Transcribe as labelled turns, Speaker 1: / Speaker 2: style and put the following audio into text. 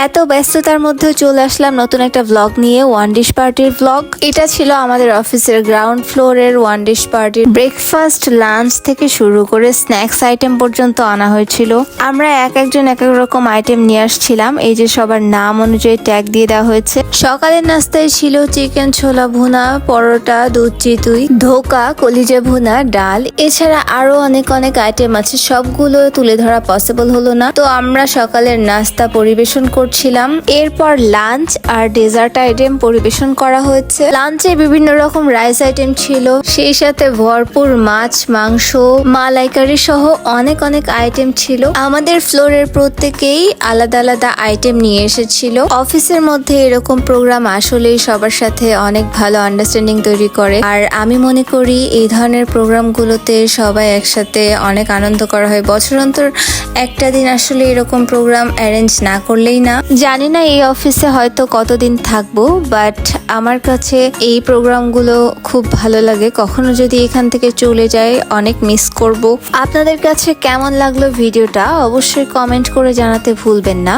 Speaker 1: এত ব্যস্ততার মধ্যে চলে আসলাম নতুন একটা ব্লগ নিয়ে, ওয়ান ডিশ পার্টির ব্লগ। এটা ছিল আমাদের অফিসের গ্রাউন্ড ফ্লোরের ওয়ান ডিশ পার্টির। ব্রেকফাস্ট, লাঞ্চ থেকে শুরু করে স্ন্যাক্স আইটেম পর্যন্ত আনা হয়েছিল। আমরা একজন এক এক রকম আইটেম নিয়ে আসছিলাম। এই যে সবার নাম অনুযায়ী ট্যাগ দিয়ে দেওয়া হয়েছে। সকালের নাস্তায় ছিল চিকেন ছোলা ভুনা, পরোটা, দুধ চিতুই, ধোকা, কলিজা ভুনা, ডাল। এছাড়া আরো অনেক আইটেম আছে, সবগুলো তুলে ধরা পসিবল হলো না। তো আমরা সকালের নাস্তা পরিবেশন করছিলাম। এরপর লাঞ্চ আর ডেজার্ট আইটেম পরিবেশন করা হয়েছে। লাঞ্চে বিভিন্ন রকম রাইস আইটেম ছিল, সেই সাথে ভরপুর মাছ, মাংস, মালাইকারি সহ অনেক আইটেম ছিল। আমাদের ফ্লোরের প্রত্যেকেই আলাদা আলাদা আইটেম নিয়ে এসেছিল। অফিসের মধ্যে এরকম প্রোগ্রাম আসলেই সবার সাথে অনেক ভালো আন্ডারস্ট্যান্ডিং তৈরি করে। আর আমি মনে করি এই ধরনের প্রোগ্রামগুলোতে সবাই একসাথে অনেক আনন্দ করা হয়। বছর অন্তর একটা দিন আসলে এরকম প্রোগ্রাম অ্যারেঞ্জ না করলেই না। জানি না এই অফিসে হয়তো কতদিন থাকবো, বাট আমার কাছে এই প্রোগ্রামগুলো খুব ভালো লাগে। কখনো যদি এখান থেকে চলে যাই অনেক মিস করব। আপনাদের কাছে কেমন লাগলো ভিডিওটা অবশ্যই কমেন্ট করে জানাতে ভুলবেন না।